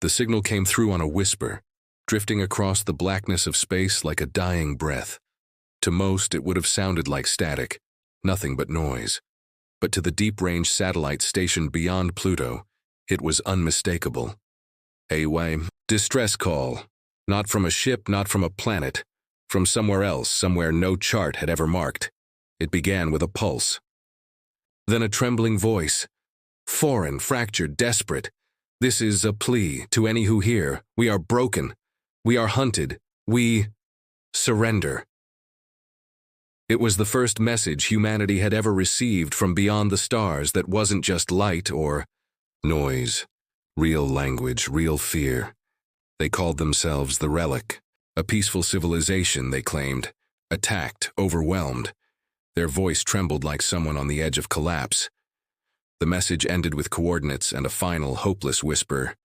The signal came through on a whisper, drifting across the blackness of space like a dying breath. To most, it would have sounded like static, nothing but noise. But to the deep-range satellite stationed beyond Pluto, it was unmistakable. HFY, distress call. Not from a ship, not from a planet. From somewhere else, somewhere no chart had ever marked. It began with a pulse. Then a trembling voice. Foreign, fractured, desperate. This is a plea to any who hear. We are broken. We are hunted. We surrender. It was the first message humanity had ever received from beyond the stars that wasn't just light or noise. Real language, real fear. They called themselves the Relic, a peaceful civilization, they claimed, attacked, overwhelmed. Their voice trembled like someone on the edge of collapse. The message ended with coordinates and a final, hopeless whisper.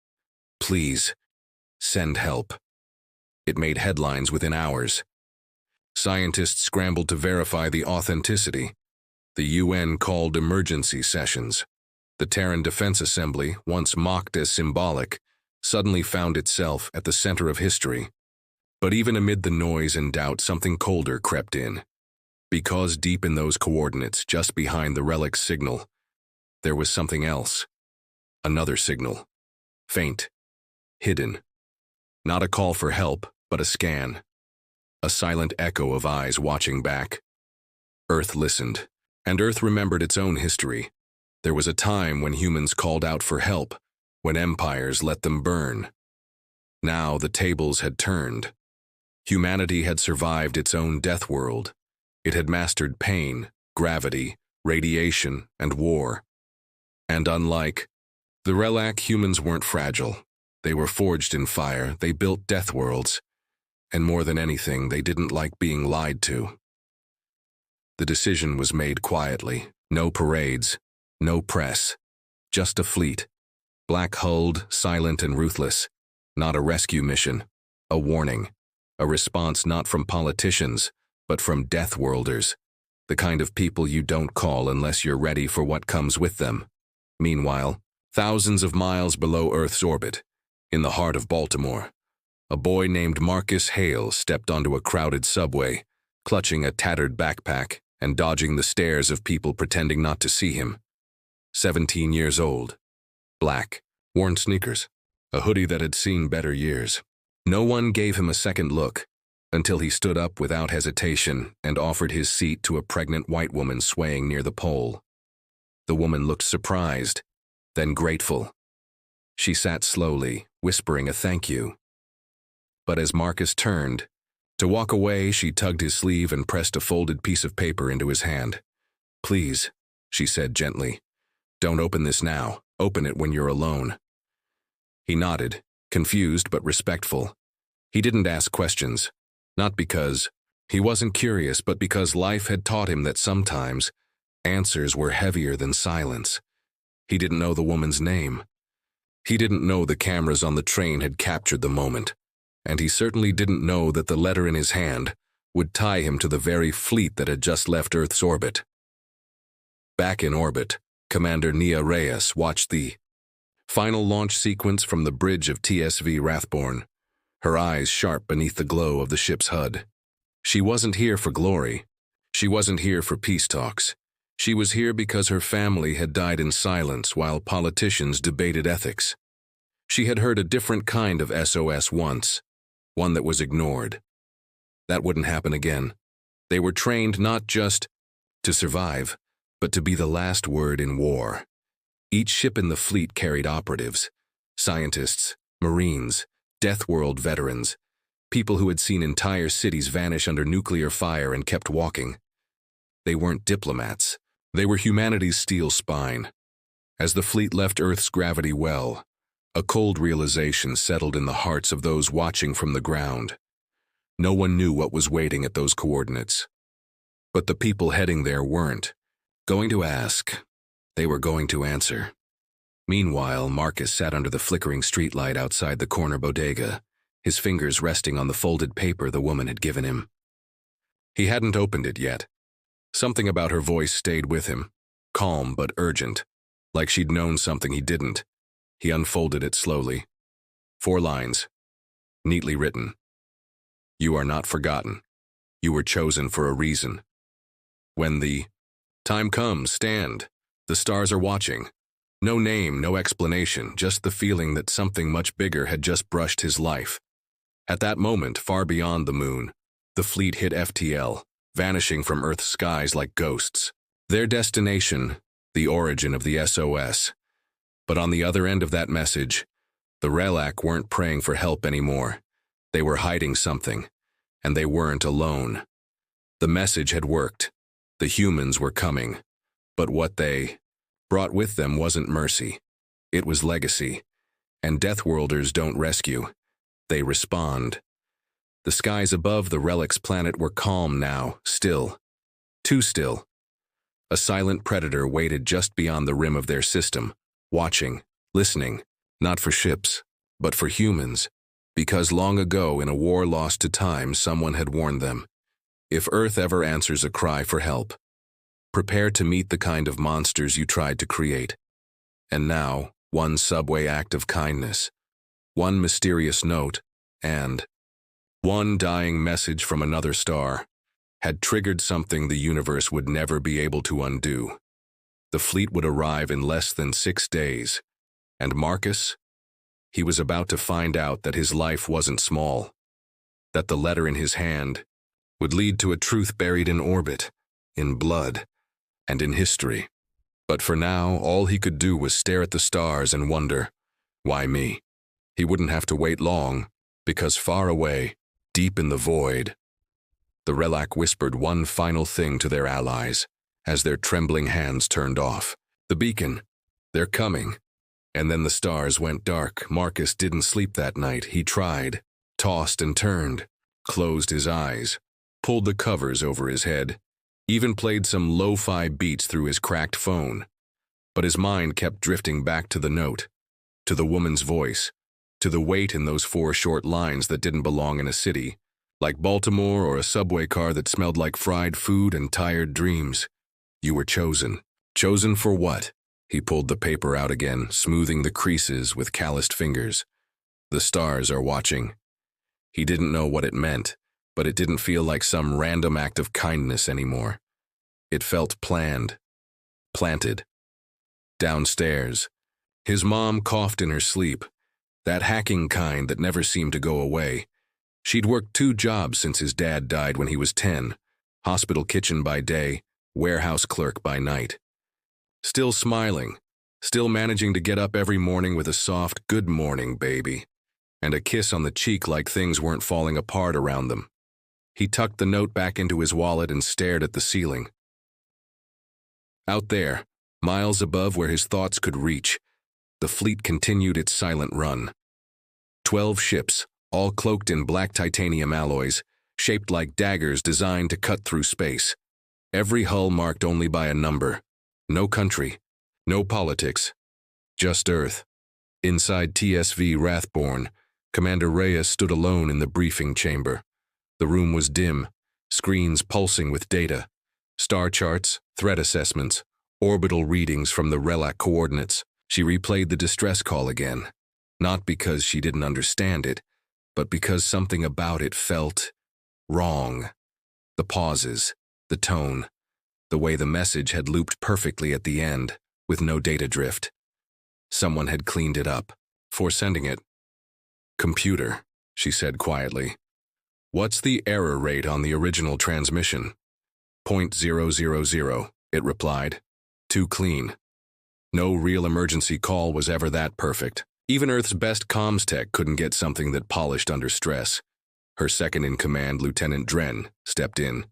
Please, send help. It made headlines within hours. Scientists scrambled to verify the authenticity. The UN called emergency sessions. The Terran Defense Assembly, once mocked as symbolic, suddenly found itself at the center of history. But even amid the noise and doubt, something colder crept in. Because deep in those coordinates, just behind the Relic's signal, there was something else. Another signal. Faint. Hidden. Not a call for help, but a scan. A silent echo of eyes watching back. Earth listened, and Earth remembered its own history. There was a time when humans called out for help, when empires let them burn. Now the tables had turned. Humanity had survived its own death world. It had mastered pain, gravity, radiation, and war. And unlike the Relic, humans weren't fragile. They were forged in fire, they built death worlds. And more than anything, they didn't like being lied to. The decision was made quietly. No parades, no press. Just a fleet. Black-hulled, silent and ruthless. Not a rescue mission. A warning. A response not from politicians, but from Deathworlders. The kind of people you don't call unless you're ready for what comes with them. Meanwhile, thousands of miles below Earth's orbit, in the heart of Baltimore, a boy named Marcus Hale stepped onto a crowded subway, clutching a tattered backpack and dodging the stares of people pretending not to see him. 17 years old. Black. Worn sneakers. A hoodie that had seen better years. No one gave him a second look until he stood up without hesitation and offered his seat to a pregnant white woman swaying near the pole. The woman looked surprised, then grateful. She sat slowly, whispering a thank you. But as Marcus turned to walk away, she tugged his sleeve and pressed a folded piece of paper into his hand. Please, she said gently. Don't open this now. Open it when you're alone. He nodded, confused but respectful. He didn't ask questions, not because he wasn't curious, but because life had taught him that sometimes answers were heavier than silence. He didn't know the woman's name. He didn't know the cameras on the train had captured the moment. And he certainly didn't know that the letter in his hand would tie him to the very fleet that had just left Earth's orbit. Back in orbit, Commander Nia Reyes watched the final launch sequence from the bridge of TSV Rathborn, her eyes sharp beneath the glow of the ship's HUD. She wasn't here for glory. She wasn't here for peace talks. She was here because her family had died in silence while politicians debated ethics. She had heard a different kind of SOS once, one that was ignored. That wouldn't happen again. They were trained not just to survive, but to be the last word in war. Each ship in the fleet carried operatives, scientists, Marines, Deathworld veterans, people who had seen entire cities vanish under nuclear fire and kept walking. They weren't diplomats. They were humanity's steel spine. As the fleet left Earth's gravity well, a cold realization settled in the hearts of those watching from the ground. No one knew what was waiting at those coordinates. But the people heading there weren't going to ask. They were going to answer. Meanwhile, Marcus sat under the flickering streetlight outside the corner bodega, his fingers resting on the folded paper the woman had given him. He hadn't opened it yet. Something about her voice stayed with him, calm but urgent, like she'd known something he didn't. He unfolded it slowly. 4 lines, neatly written. You are not forgotten. You were chosen for a reason. When the time comes, stand. The stars are watching. No name, no explanation, just the feeling that something much bigger had just brushed his life. At that moment, far beyond the moon, the fleet hit FTL, vanishing from Earth's skies like ghosts. Their destination, the origin of the SOS. But on the other end of that message, the Relac weren't praying for help anymore. They were hiding something, and they weren't alone. The message had worked. The humans were coming. But what they brought with them wasn't mercy. It was legacy. And Deathworlders don't rescue. They respond. The skies above the Relic's planet were calm now, still. Too still. A silent predator waited just beyond the rim of their system, watching, listening, not for ships, but for humans. Because long ago, in a war lost to time, someone had warned them. If Earth ever answers a cry for help, prepare to meet the kind of monsters you tried to create. And now, one subway act of kindness, one mysterious note, and one dying message from another star had triggered something the universe would never be able to undo. The fleet would arrive in less than 6 days, and Marcus? He was about to find out that his life wasn't small, that the letter in his hand would lead to a truth buried in orbit, in blood, and in history. But for now, all he could do was stare at the stars and wonder, why me? He wouldn't have to wait long, because far away, deep in the void, the Relac whispered one final thing to their allies as their trembling hands turned off. The beacon, they're coming. And then the stars went dark. Marcus didn't sleep that night. He tried, tossed and turned, closed his eyes, pulled the covers over his head, even played some lo-fi beats through his cracked phone. But his mind kept drifting back to the note, to the woman's voice, to the weight in those 4 short lines that didn't belong in a city, like Baltimore or a subway car that smelled like fried food and tired dreams. You were chosen. Chosen for what? He pulled the paper out again, smoothing the creases with calloused fingers. The stars are watching. He didn't know what it meant, but it didn't feel like some random act of kindness anymore. It felt planned, planted. Downstairs, his mom coughed in her sleep, that hacking kind that never seemed to go away. She'd worked 2 jobs since his dad died when he was 10, hospital kitchen by day, warehouse clerk by night. Still smiling, still managing to get up every morning with a soft, "Good morning, baby," and a kiss on the cheek like things weren't falling apart around them. He tucked the note back into his wallet and stared at the ceiling. Out there, miles above where his thoughts could reach, the fleet continued its silent run. 12 ships, all cloaked in black titanium alloys, shaped like daggers designed to cut through space. Every hull marked only by a number. No country, no politics, just Earth. Inside TSV Rathborn, Commander Reyes stood alone in the briefing chamber. The room was dim, screens pulsing with data, star charts, threat assessments, orbital readings from the Relac coordinates. She replayed the distress call again, not because she didn't understand it, but because something about it felt wrong. The pauses, the tone, the way the message had looped perfectly at the end, with no data drift. Someone had cleaned it up, for sending it. "Computer," she said quietly. "What's the error rate on the original transmission?" "0.000, it replied. "Too clean. No real emergency call was ever that perfect. Even Earth's best comms tech couldn't get something that polished under stress." Her second-in-command, Lieutenant Dren, stepped in.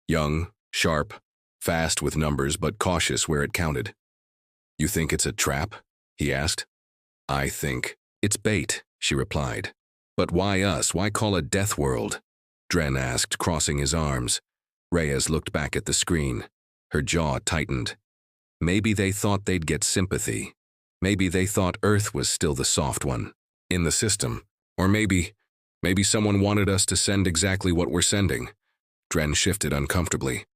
Young, sharp, fast with numbers but cautious where it counted. "You think it's a trap?" he asked. "I think it's bait," she replied. "But why us? Why call it Deathworld?" Dren asked, crossing his arms. Reyes looked back at the screen. Her jaw tightened. Maybe they thought they'd get sympathy. Maybe they thought Earth was still the soft one in the system. Or maybe someone wanted us to send exactly what we're sending. Dren shifted uncomfortably.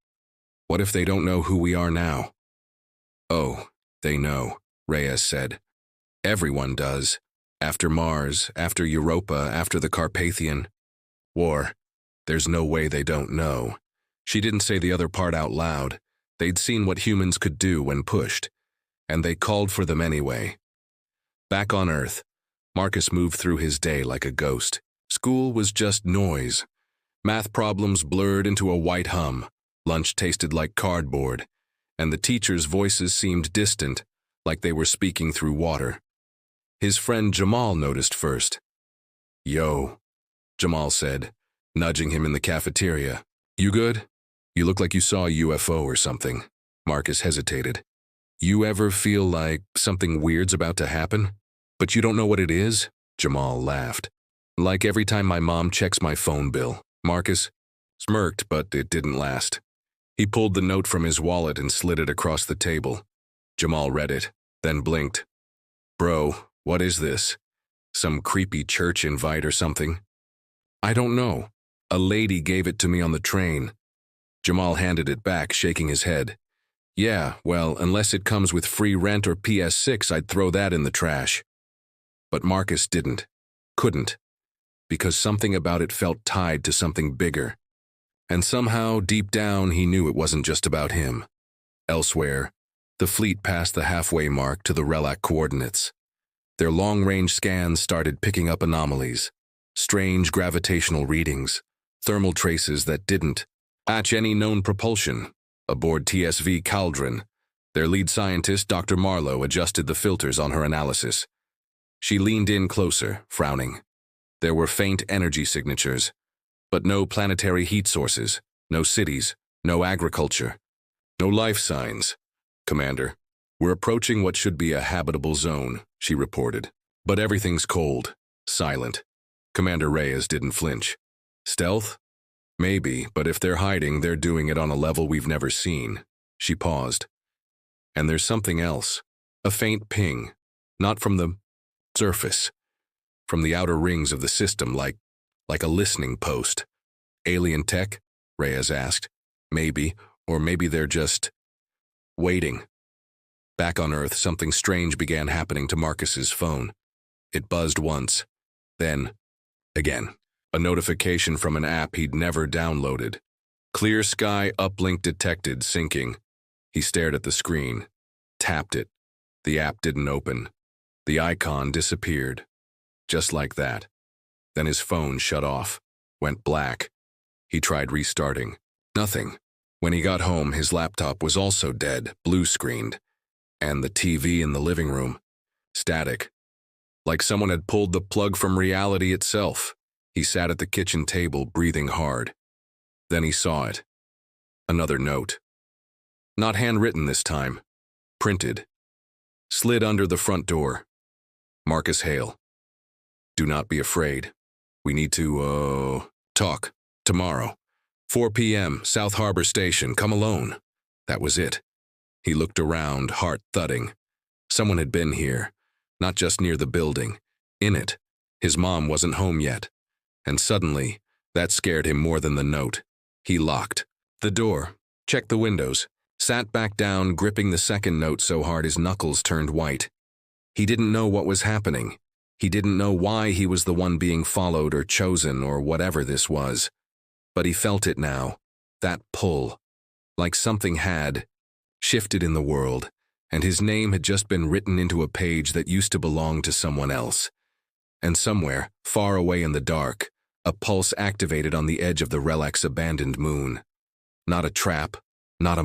What if they don't know who we are now? "Oh, they know," Reyes said. "Everyone does. After Mars, after Europa, after the Carpathian War. There's no way they don't know. She didn't say the other part out loud. They'd seen what humans could do when pushed, and they called for them anyway. Back on Earth, Marcus moved through his day like a ghost. School was just noise. Math problems blurred into a white hum. Lunch tasted like cardboard, and the teachers' voices seemed distant, like they were speaking through water. His friend Jamal noticed first. "Yo," Jamal said, nudging him in the cafeteria. "You good? You look like you saw a UFO or something." Marcus hesitated. "You ever feel like something weird's about to happen, but you don't know what it is?" Jamal laughed. "Like every time my mom checks my phone bill." Marcus smirked, but it didn't last. He pulled the note from his wallet and slid it across the table. Jamal read it, then blinked. "Bro, what is this? Some creepy church invite or something?" "I don't know. A lady gave it to me on the train." Jamal handed it back, shaking his head. "Yeah, well, unless it comes with free rent or PS6, I'd throw that in the trash." But Marcus couldn't, because something about it felt tied to something bigger. And somehow, deep down, he knew it wasn't just about him. Elsewhere, the fleet passed the halfway mark to the RELAC coordinates. Their long-range scans started picking up anomalies, strange gravitational readings, thermal traces that didn't match any known propulsion. Aboard TSV Caldron, their lead scientist, Dr. Marlowe, adjusted the filters on her analysis. She leaned in closer, frowning. There were faint energy signatures, but no planetary heat sources, no cities, no agriculture, no life signs. "Commander, we're approaching what should be a habitable zone," she reported. "But everything's cold, silent." Commander Reyes didn't flinch. "Stealth? Maybe, but if they're hiding, they're doing it on a level we've never seen." She paused. "And there's something else. A faint ping. Not from the surface. From the outer rings of the system, like a listening post." "Alien tech?" Reyes asked. "Maybe, or maybe they're just waiting." Back on Earth, something strange began happening to Marcus's phone. It buzzed once, then again. A notification from an app he'd never downloaded. "Clear sky uplink detected, syncing." He stared at the screen, tapped it. The app didn't open. The icon disappeared. Just like that. Then his phone shut off, went black. He tried restarting. Nothing. When he got home, his laptop was also dead, blue-screened. And the TV in the living room, static. Like someone had pulled the plug from reality itself. He sat at the kitchen table, breathing hard. Then he saw it. Another note. Not handwritten this time. Printed. Slid under the front door. "Marcus Hale. Do not be afraid. We need to, talk. Tomorrow. 4 p.m., South Harbor Station. Come alone." That was it. He looked around, heart thudding. Someone had been here. Not just near the building. In it. His mom wasn't home yet. And suddenly, that scared him more than the note. He locked the door, checked the windows, sat back down, gripping the second note so hard his knuckles turned white. He didn't know what was happening. He didn't know why he was the one being followed or chosen or whatever this was. But he felt it now, that pull, like something had shifted in the world, and his name had just been written into a page that used to belong to someone else. And somewhere, far away in the dark, a pulse activated on the edge of the RELAC's abandoned moon. Not a trap, not a